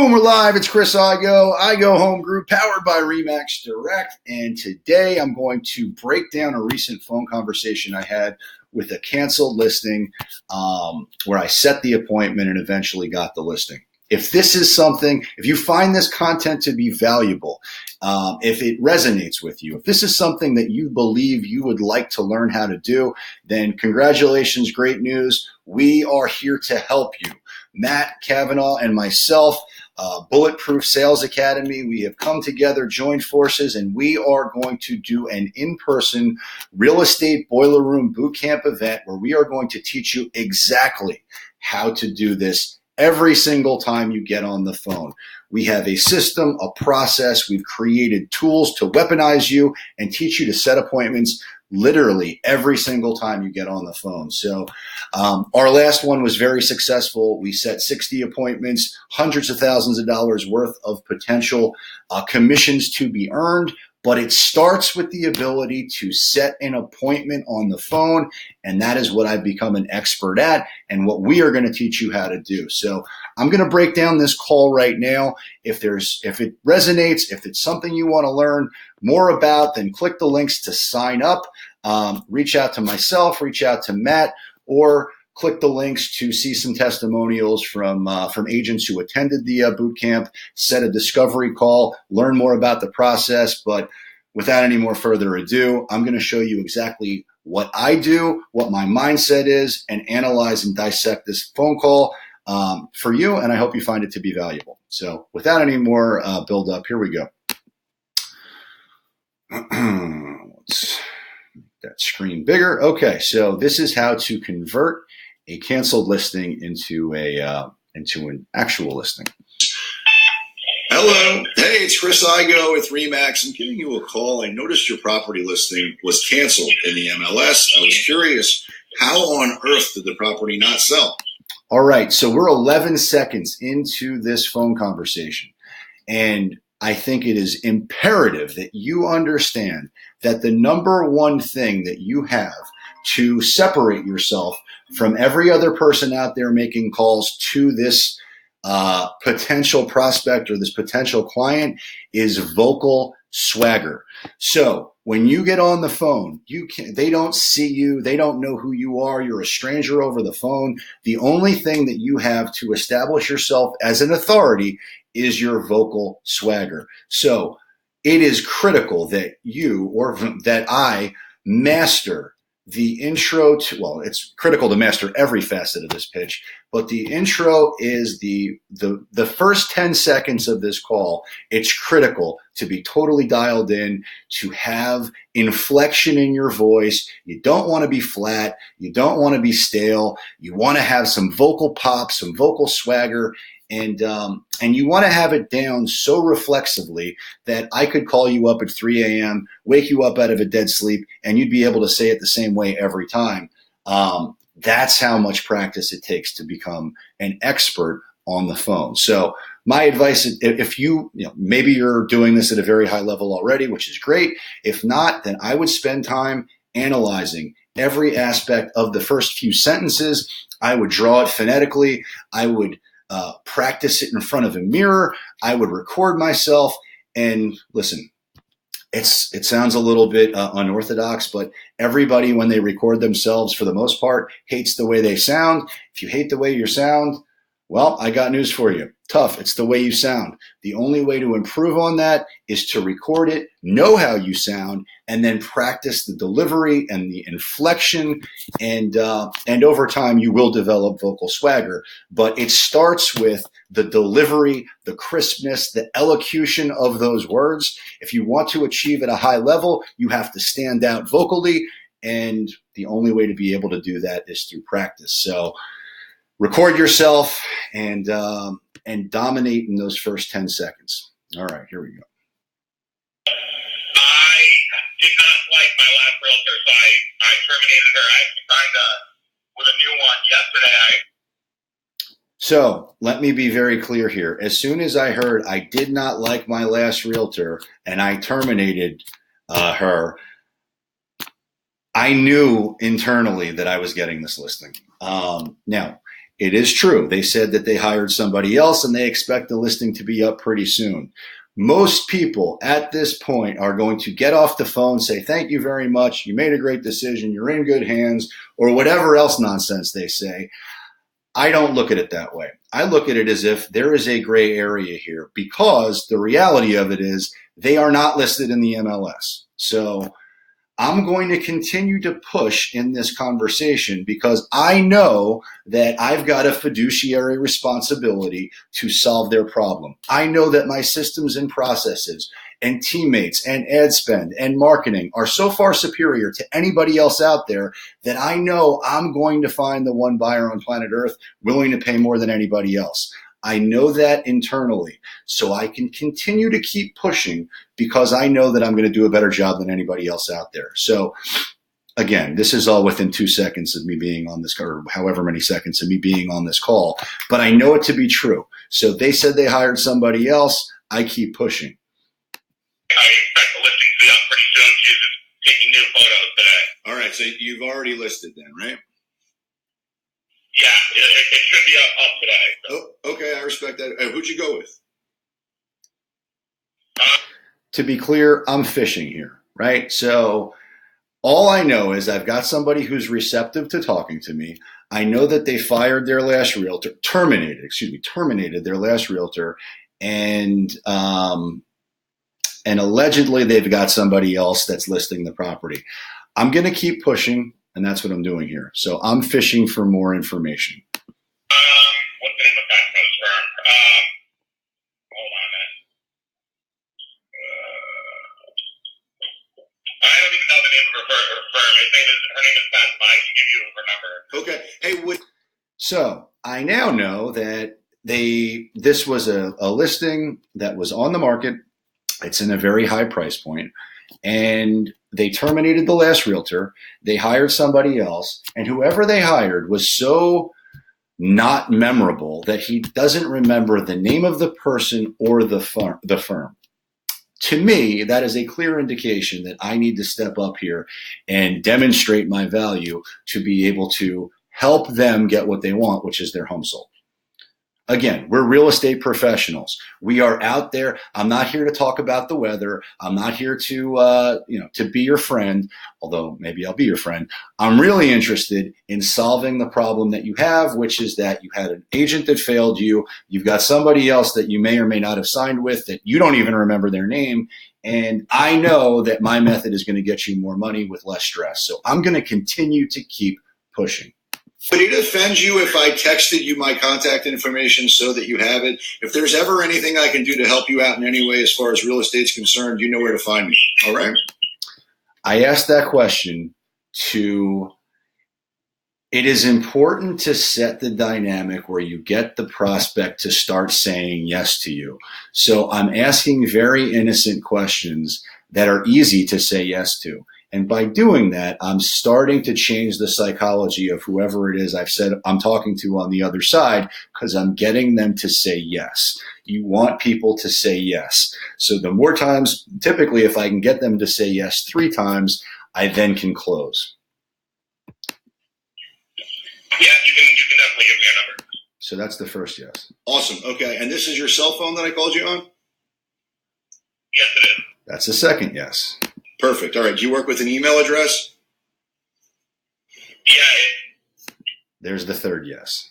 Boom, we're live. It's Chris Igoe Home Group, powered by Remax Direct. And today I'm going to break down a recent phone conversation I had with a canceled listing where I set the appointment and eventually got the listing. If this is something, if you find this content to be valuable, if it resonates with you, if this is something that you believe you would like to learn how to do, then congratulations, great news. We are here to help you. Matt Cavanaugh and myself, Bulletproof Sales Academy, we have come together, joined forces, and we are going to do an in-person real estate boiler room bootcamp event where we are going to teach you exactly how to do this every single time you get on the phone. We have a system, a process. We've created tools to weaponize you and teach you to set appointments literally every single time you get on the phone. So our last one was very successful. We set 60 appointments, hundreds of thousands of dollars worth of potential commissions to be earned. But it starts with the ability to set an appointment on the phone, and that is what I've become an expert at and what we are going to teach you how to do. So I'm going to break down this call right now. If it resonates, if it's something you want to learn more about, then click the links to sign up. Reach out to myself, reach out to Matt, or click the links to see some testimonials from agents who attended the boot camp, set a discovery call, learn more about the process. But without any more further ado, I'm going to show you exactly what I do, what my mindset is, and analyze and dissect this phone call for you. And I hope you find it to be valuable. So without any more build up, here we go. Let's make that screen bigger. Okay, so this is how to convert a canceled listing into an actual listing. Hello. Hey, it's Chris Igoe with Remax. I'm giving you a call. I noticed your property listing was canceled in the MLS. I was curious, how on earth did the property not sell? All right, so we're 11 seconds into this phone conversation, and I think it is imperative that you understand that the number one thing that you have to separate yourself from every other person out there making calls to this potential prospect or this potential client is vocal swagger. So when you get on the phone, they don't see you. They don't know who you are. You're a stranger over the phone. The only thing that you have to establish yourself as an authority is your vocal swagger. So it is critical that you or that I master the intro to, well, it's critical to master every facet of this pitch, but the intro is the first 10 seconds of this call. It's critical to be totally dialed in, to have inflection in your voice. You don't want to be flat. You don't want to be stale. You want to have some vocal pop, some vocal swagger. And you want to have it down so reflexively that I could call you up at 3 a.m., wake you up out of a dead sleep, and you'd be able to say it the same way every time. That's how much practice it takes to become an expert on the phone. So my advice, if maybe you're doing this at a very high level already, which is great. If not, then I would spend time analyzing every aspect of the first few sentences. I would draw it phonetically. I would practice it in front of a mirror. I would record myself and listen. It sounds a little bit unorthodox, but everybody, when they record themselves, for the most part, hates the way they sound. If you hate the way you sound, well, I got news for you. Tough. It's the way you sound. The only way to improve on that is to record it, know how you sound, and then practice the delivery and the inflection. And over time, you will develop vocal swagger. But it starts with the delivery, the crispness, the elocution of those words. If you want to achieve at a high level, you have to stand out vocally. And the only way to be able to do that is through practice. So record yourself and dominate in those first 10 seconds. All right, here we go. I did not like my last realtor, so I terminated her. I actually signed with a new one yesterday. So let me be very clear here. As soon as I heard I did not like my last realtor and I terminated her, I knew internally that I was getting this listing. Now, It is true. They said that they hired somebody else and they expect the listing to be up pretty soon. Most people at this point are going to get off the phone, say, thank you very much. You made a great decision. You're in good hands, or whatever else nonsense they say. I don't look at it that way. I look at it as if there is a gray area here, because the reality of it is they are not listed in the MLS. So I'm going to continue to push in this conversation because I know that I've got a fiduciary responsibility to solve their problem. I know that my systems and processes and teammates and ad spend and marketing are so far superior to anybody else out there that I know I'm going to find the one buyer on planet Earth willing to pay more than anybody else. I know that internally, so I can continue to keep pushing because I know that I'm going to do a better job than anybody else out there. So again, this is all within 2 seconds of me being on this, or however many seconds of me being on this call, but I know it to be true. So they said they hired somebody else. I keep pushing. I expect the listing to be up pretty soon. She's just taking new photos today. All right, so you've already listed then, right? Yeah, it should be up today. So. Oh, okay, I respect that. Who'd you go with? To be clear, I'm fishing here, right? So all I know is I've got somebody who's receptive to talking to me. I know that they fired their last realtor, terminated their last realtor, and allegedly they've got somebody else that's listing the property. I'm going to keep pushing, and that's what I'm doing here. So I'm fishing for more information. What's the name of that firm? Hold on a minute. I don't even know the name of her firm. Her name is Fatima. I can give you her number. Okay. Hey, So I now know that this was a listing that was on the market. It's in a very high price point, and they terminated the last realtor. They hired somebody else, and whoever they hired was so not memorable that he doesn't remember the name of the person or the firm. To me, that is a clear indication that I need to step up here and demonstrate my value to be able to help them get what they want, which is their home sold. Again, we're real estate professionals. We are out there. I'm not here to talk about the weather. I'm not here to be your friend, although maybe I'll be your friend. I'm really interested in solving the problem that you have, which is that you had an agent that failed you. You've got somebody else that you may or may not have signed with that you don't even remember their name. And I know that my method is going to get you more money with less stress. So I'm going to continue to keep pushing. Would it offend you if I texted you my contact information so that you have it? If there's ever anything I can do to help you out in any way as far as real estate's concerned, you know where to find me. All right? I asked that question it is important to set the dynamic where you get the prospect to start saying yes to you. So I'm asking very innocent questions that are easy to say yes to. And by doing that, I'm starting to change the psychology of whoever it is I've said I'm talking to on the other side, because I'm getting them to say yes. You want people to say yes. So the more times, typically if I can get them to say yes 3 times, I then can close. Yeah, you can definitely give me a number. So that's the first yes. Awesome. Okay. And this is your cell phone that I called you on? Yes, it is. That's the second yes. Perfect. All right. Do you work with an email address? Yeah. There's the third yes.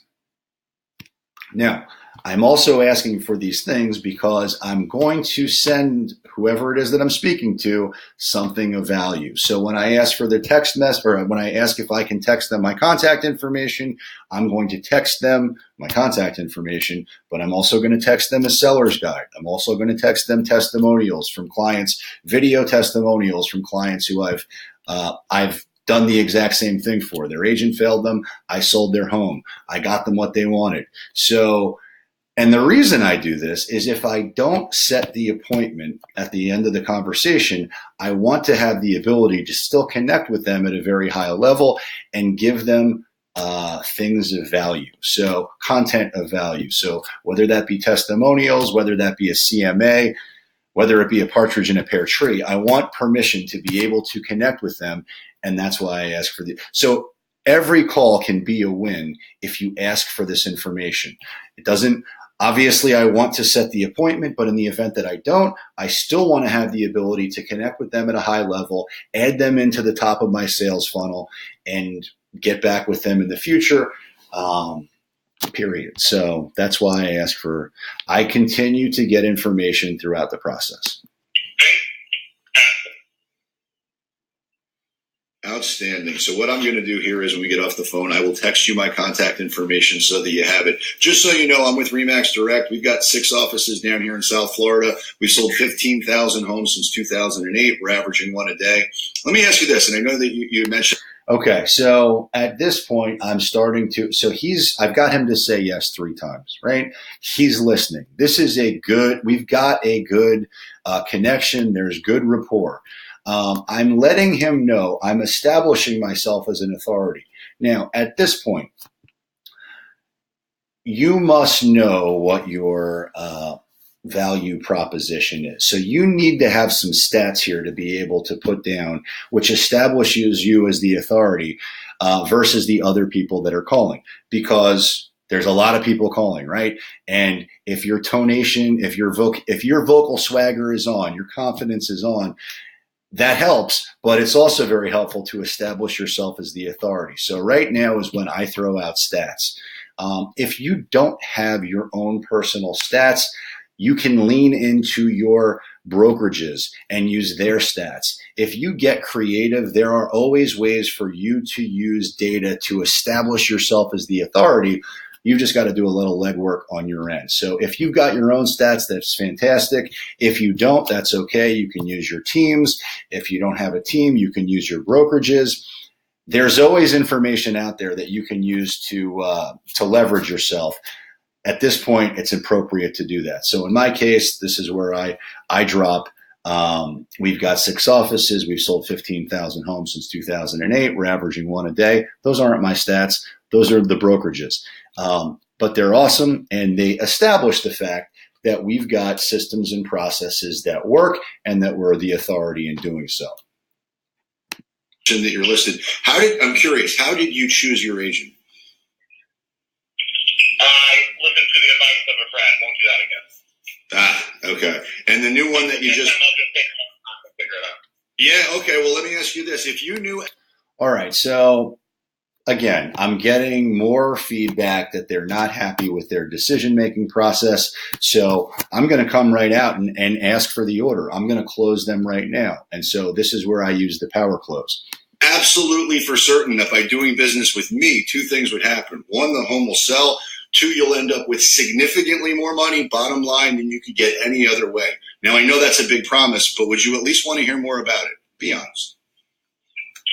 Now, I'm also asking for these things because I'm going to send whoever it is that I'm speaking to something of value. So when I ask for their text message, or when I ask if I can text them my contact information, I'm going to text them my contact information, but I'm also going to text them a seller's guide. I'm also going to text them testimonials from clients, video testimonials from clients who I've done the exact same thing for. Their agent failed them. I sold their home. I got them what they wanted. So, and the reason I do this is if I don't set the appointment at the end of the conversation, I want to have the ability to still connect with them at a very high level and give them things of value. So content of value. So whether that be testimonials, whether that be a CMA, whether it be a partridge in a pear tree, I want permission to be able to connect with them. And that's why I ask for so every call can be a win if you ask for this information. It doesn't, obviously I want to set the appointment, but in the event that I don't, I still want to have the ability to connect with them at a high level, add them into the top of my sales funnel, and get back with them in the future. Period. So that's why I continue to get information throughout the process. Outstanding. So what I'm going to do here is when we get off the phone, I will text you my contact information so that you have it. Just so you know, I'm with Remax Direct. We've got 6 offices down here in South Florida. We've sold 15,000 homes since 2008. We're averaging 1 a day. Let me ask you this, and I know that you mentioned. Okay, so at this point, I'm starting to, I've got him to say yes 3 times, right? He's listening. We've got a good connection. There's good rapport. I'm letting him know I'm establishing myself as an authority. Now, at this point, you must know what your value proposition is. So you need to have some stats here to be able to put down, which establishes you as the authority versus the other people that are calling, because there's a lot of people calling, right? And if your tonation, if your vocal swagger is on, your confidence is on, that helps, but it's also very helpful to establish yourself as the authority. So right now is when I throw out stats. If you don't have your own personal stats, you can lean into your brokerages and use their stats. If you get creative, there are always ways for you to use data to establish yourself as the authority. You've just got to do a little legwork on your end. So if you've got your own stats, that's fantastic. If you don't, that's okay. You can use your teams. If you don't have a team, you can use your brokerages. There's always information out there that you can use to leverage yourself. At this point, it's appropriate to do that. So in my case, this is where I drop. We've got 6 offices. We've sold 15,000 homes since 2008. We're averaging 1 a day. Those aren't my stats. Those are the brokerages. But they're awesome, and they establish the fact that we've got systems and processes that work and that we're the authority in doing so. That you're listed. I'm curious, how did you choose your agent? I listened to the advice of a friend. Won't do that again. Okay. And the new one that you just... I'll just take time to figure it out. Yeah, okay. Well, let me ask you this. If you knew... All right, so... Again, I'm getting more feedback that they're not happy with their decision-making process. So I'm going to come right out and ask for the order. I'm going to close them right now. And so this is where I use the power close. Absolutely for certain that by doing business with me, 2 things would happen. 1, the home will sell. 2, you'll end up with significantly more money, bottom line, than you could get any other way. Now, I know that's a big promise, but would you at least want to hear more about it? Be honest.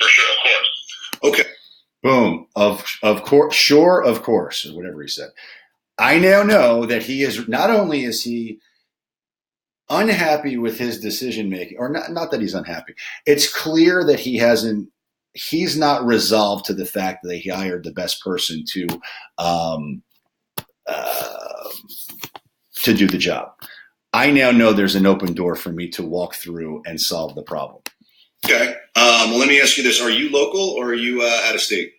For sure, of course. Okay. Boom. Of course. Sure, of course, or whatever he said. I now know that he is, not only is he unhappy with his decision making, or not that he's unhappy. It's clear that he's not resolved to the fact that he hired the best person to do the job. I now know there's an open door for me to walk through and solve the problem. Okay. Well, let me ask you this. Are you local or are you out of state?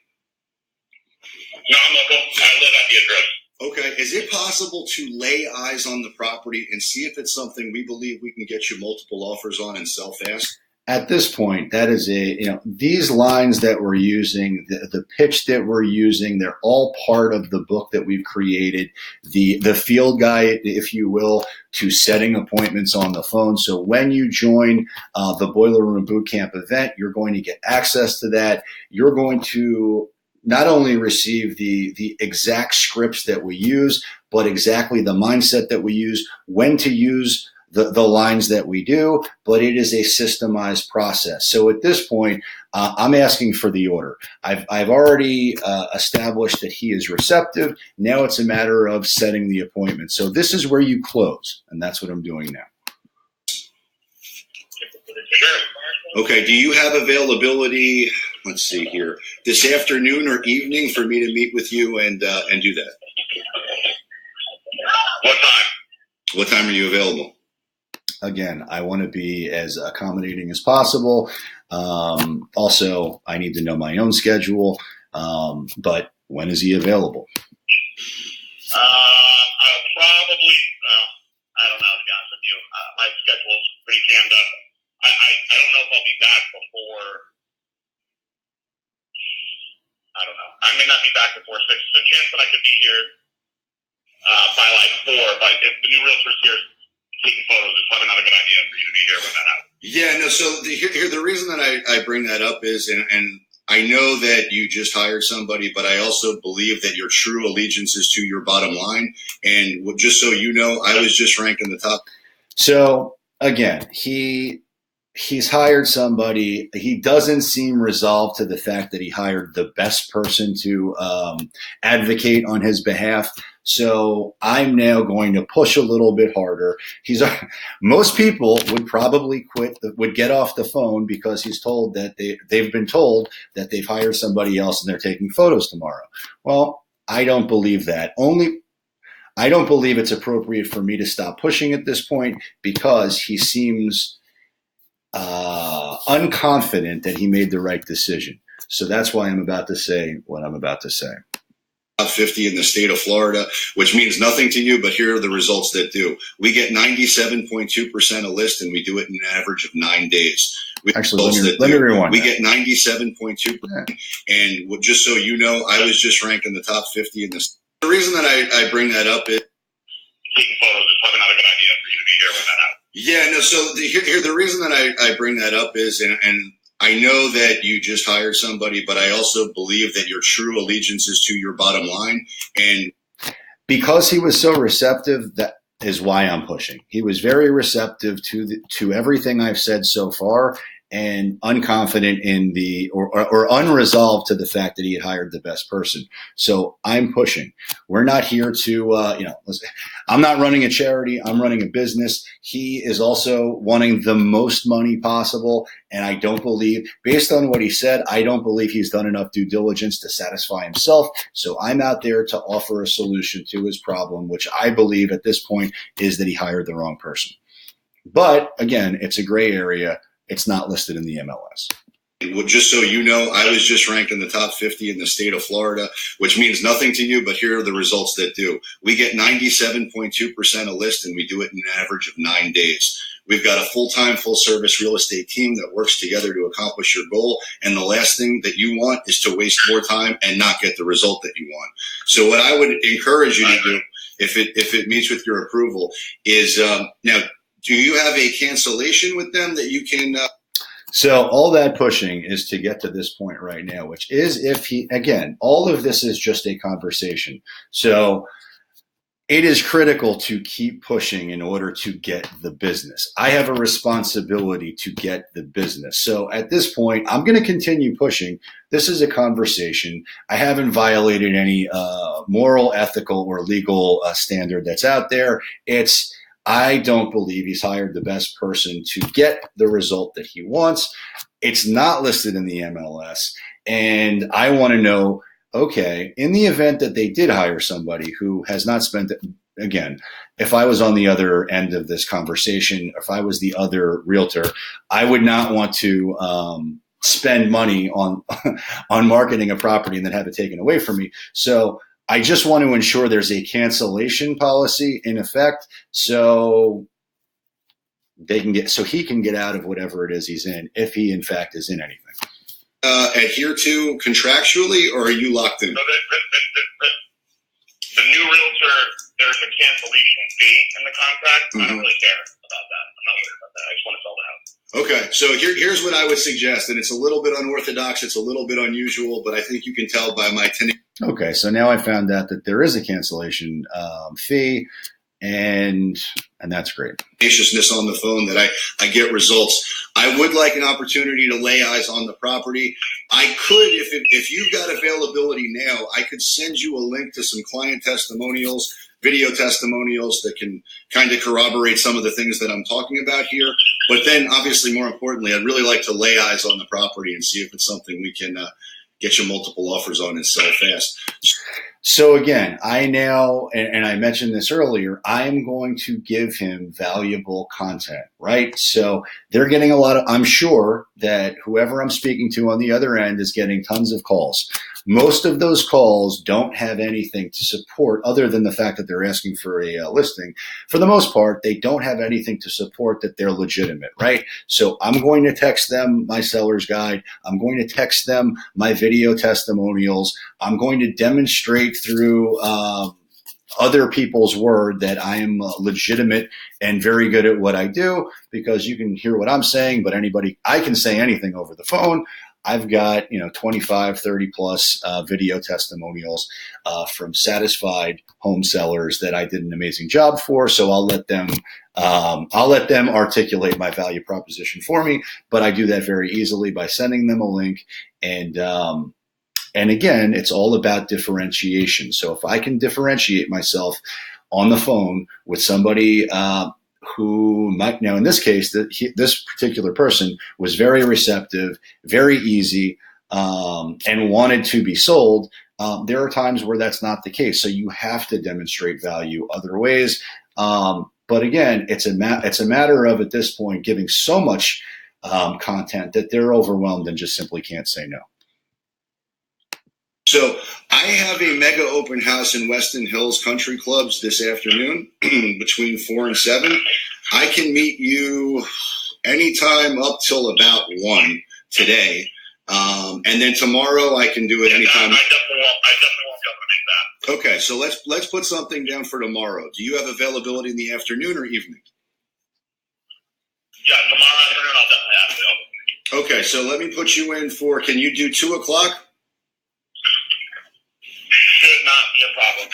No, I'm local. I live at the address. Okay. Is it possible to lay eyes on the property and see if it's something we believe we can get you multiple offers on and sell fast? At this point, that is these lines that we're using, the pitch that we're using, they're all part of the book that we've created, the field guide, if you will, to setting appointments on the phone. So when you join the Boiler Room Bootcamp event, you're going to get access to that. You're going to not only receive the exact scripts that we use, but exactly the mindset that we use, when to use the lines that we do, but it is a systemized process. So at this point, I'm asking for the order. I've already established that he is receptive. Now it's a matter of setting the appointment. So this is where you close, and that's what I'm doing now. Sure. Okay. Do you have availability, let's see here, this afternoon or evening for me to meet with you and do that? What time? What time are you available? Again, I want to be as accommodating as possible. Also, I need to know my own schedule. But when is he available? Probably, I don't know, to be honest with you. My schedule's pretty jammed up. I don't know if I'll be back before, I don't know. I may not be back before 6. There's a chance that I could be here by like 4, but if the new realtor's here taking photos, it's probably not a good idea for you to be here when that happens. Yeah, no, so the reason that I bring that up is, and I know that you just hired somebody, but I also believe that your true allegiance is to your bottom line. And just so you know, I was just ranked in the top. So again, he's hired somebody. He doesn't seem resolved to the fact that he hired the best person to advocate on his behalf. So I'm now going to push a little bit harder. Most people would probably would get off the phone because he's told that they've been told that they've hired somebody else and they're taking photos tomorrow. Well, I don't believe that. I don't believe it's appropriate for me to stop pushing at this point because he seems unconfident that he made the right decision. So that's why I'm about to say what I'm about to say. 50 in the state of Florida, which means nothing to you, but here are the results that do. We get 97.2% a list, and we do it in an average of 9 days. Actually, let me rewind. We get 97.2%, and just so you know, I was just ranked in the top 50 in this. The reason that I bring that up is taking photos is probably not a good idea for you to be here when that happens. Yeah, no. So the reason that I bring that up is, and I know that you just hired somebody, but I also believe that your true allegiance is to your bottom line. And because he was so receptive, that is why I'm pushing. He was very receptive to everything I've said so far, and unconfident in or unresolved to the fact that he had hired the best person. So I'm pushing. We're not here to, I'm not running a charity. I'm running a business. He is also wanting the most money possible. And I don't believe, based on what he said, I don't believe he's done enough due diligence to satisfy himself. So I'm out there to offer a solution to his problem, which I believe at this point is that he hired the wrong person. But again, it's a gray area. It's not listed in the MLS. Just so you know, I was just ranked in the top 50 in the state of Florida, which means nothing to you, but here are the results that do. We get 97.2% a list, and we do it in an average of 9 days. We've got a full-time, full-service real estate team that works together to accomplish your goal. And the last thing that you want is to waste more time and not get the result that you want. So what I would encourage you to do, if it meets with your approval, is now, do you have a cancellation with them that you can? So all that pushing is to get to this point right now, which is again, all of this is just a conversation. So it is critical to keep pushing in order to get the business. I have a responsibility to get the business. So at this point, I'm going to continue pushing. This is a conversation. I haven't violated any moral, ethical, or legal standard that's out there. I don't believe he's hired the best person to get the result that he wants. It's not listed in the MLS. And I want to know, okay, in the event that they did hire somebody who has not spent, again, if I was on the other end of this conversation, if I was the other realtor, I would not want to spend money on marketing a property and then have it taken away from me. So I just want to ensure there's a cancellation policy in effect, so he can get out of whatever it is he's in, if he in fact is in anything. Adhere to contractually, or are you locked in? So the new realtor, there's a cancellation fee in the contract. Mm-hmm. I don't really care about that. I'm not worried about that. I just want to sell the house. Okay, so here's what I would suggest, and it's a little bit unorthodox, it's a little bit unusual, but I think you can tell by my tenure. Okay, so now I found out that there is a cancellation fee, and that's great. Graciousness on the phone that I get results. I would like an opportunity to lay eyes on the property. I could, if you've got availability now, I could send you a link to some client testimonials, video testimonials that can kind of corroborate some of the things that I'm talking about here. But then, obviously, more importantly, I'd really like to lay eyes on the property and see if it's something we can get you multiple offers on and sell fast. So again, I now, and I mentioned this earlier, I am going to give him valuable content, right? So they're getting a lot of, I'm sure that whoever I'm speaking to on the other end is getting tons of calls. Most of those calls don't have anything to support other than the fact that they're asking for a listing. For the most part, they don't have anything to support that they're legitimate, right? So I'm going to text them my seller's guide. I'm going to text them my video testimonials. I'm going to demonstrate through other people's word that I am legitimate and very good at what I do, because you can hear what I'm saying, but I can say anything over the phone. I've got 25, 30 plus video testimonials from satisfied home sellers that I did an amazing job for. So I'll let them articulate my value proposition for me. But I do that very easily by sending them a link. And again, it's all about differentiation. So if I can differentiate myself on the phone with somebody who might, now in this case, this particular person was very receptive, very easy, and wanted to be sold. There are times where that's not the case. So you have to demonstrate value other ways. But again, it's a matter of, at this point, giving so much content that they're overwhelmed and just simply can't say no. So I have a mega open house in Weston Hills Country Clubs this afternoon between 4 and 7. I can meet you anytime up till about 1 today. And then tomorrow I can do it anytime. I definitely won't be able to make that. Okay, so let's put something down for tomorrow. Do you have availability in the afternoon or evening? Yeah, tomorrow afternoon I'll definitely have availability. Okay, so let me put you in for, can you do 2 o'clock? Should not be a problem.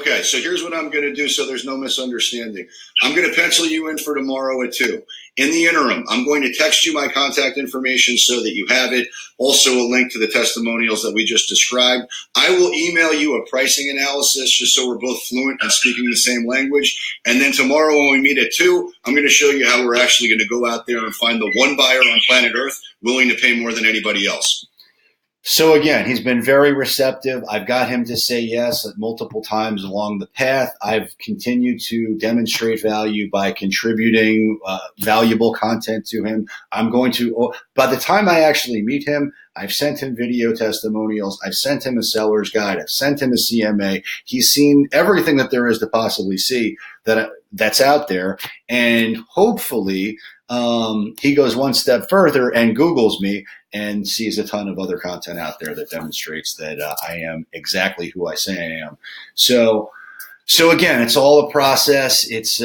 Okay, so here's what I'm going to do so there's no misunderstanding. I'm going to pencil you in for tomorrow at 2. In the interim, I'm going to text you my contact information so that you have it. Also a link to the testimonials that we just described. I will email you a pricing analysis just so we're both fluent and speaking the same language. And then tomorrow when we meet at 2, I'm going to show you how we're actually going to go out there and find the one buyer on planet Earth willing to pay more than anybody else. So again, he's been very receptive. I've got him to say yes multiple times along the path. I've continued to demonstrate value by contributing valuable content to him. I'm going to, by the time I actually meet him, I've sent him video testimonials. I've sent him a seller's guide. I've sent him a CMA. He's seen everything that there is to possibly see that's out there. And hopefully he goes one step further and Googles me and sees a ton of other content out there that demonstrates that I am exactly who I say I am. So again, it's all a process. It's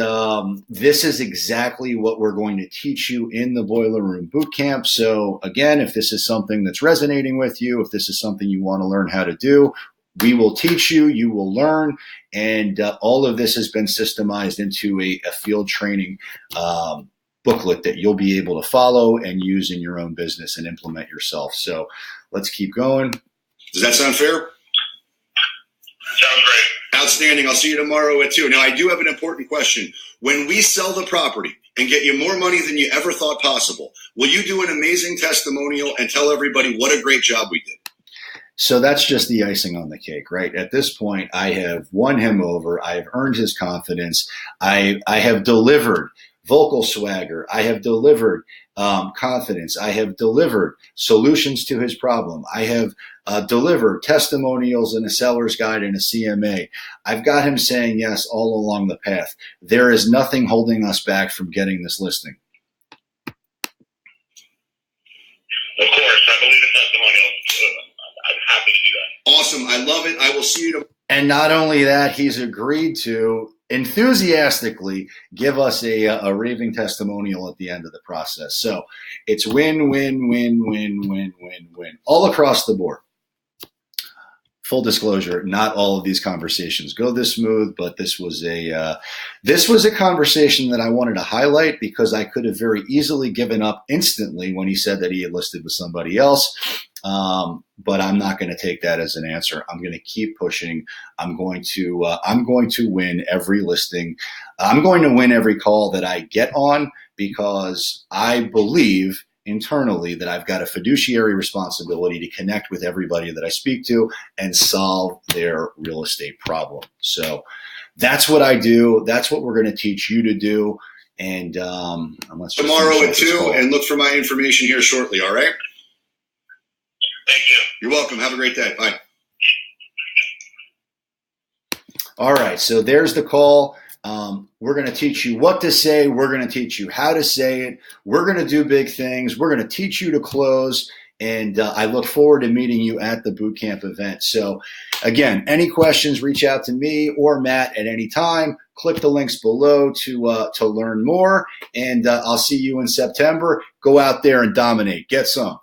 this is exactly what we're going to teach you in the Boiler Room Bootcamp. So again, if this is something that's resonating with you, if this is something you want to learn how to do, we will teach you, you will learn, and all of this has been systemized into a field training booklet that you'll be able to follow and use in your own business and implement yourself. So let's keep going. Does that sound fair? Sounds great. Outstanding. I'll see you tomorrow at 2. Now, I do have an important question. When we sell the property and get you more money than you ever thought possible, will you do an amazing testimonial and tell everybody what a great job we did? So that's just the icing on the cake, right? At this point, I have won him over. I have earned his confidence. I have delivered vocal swagger. I have delivered confidence. I have delivered solutions to his problem. I have delivered testimonials and a seller's guide and a CMA. I've got him saying yes all along the path. There is nothing holding us back from getting this listing. Of course, I believe in testimonials. I'm happy to do that. Awesome. I love it. I will see you tomorrow. And not only that, he's agreed to enthusiastically give us a raving testimonial at the end of the process. So it's win, win, win, win, win, win, win, all across the board. Full disclosure, not all of these conversations go this smooth, but this was a conversation that I wanted to highlight because I could have very easily given up instantly when he said that he had listed with somebody else. But I'm not going to take that as an answer. I'm going to keep pushing. I'm going to win every listing. I'm going to win every call that I get on because I believe internally that I've got a fiduciary responsibility to connect with everybody that I speak to and solve their real estate problem. So that's what I do. That's what we're going to teach you to do. And tomorrow at 2, and look for my information here shortly. All right. Thank you. You're welcome. Have a great day. Bye. All right. So there's the call. We're going to teach you what to say. We're going to teach you how to say it. We're going to do big things. We're going to teach you to close. And I look forward to meeting you at the boot camp event. So again, any questions, reach out to me or Matt at any time. Click the links below to learn more. And I'll see you in September. Go out there and dominate. Get some.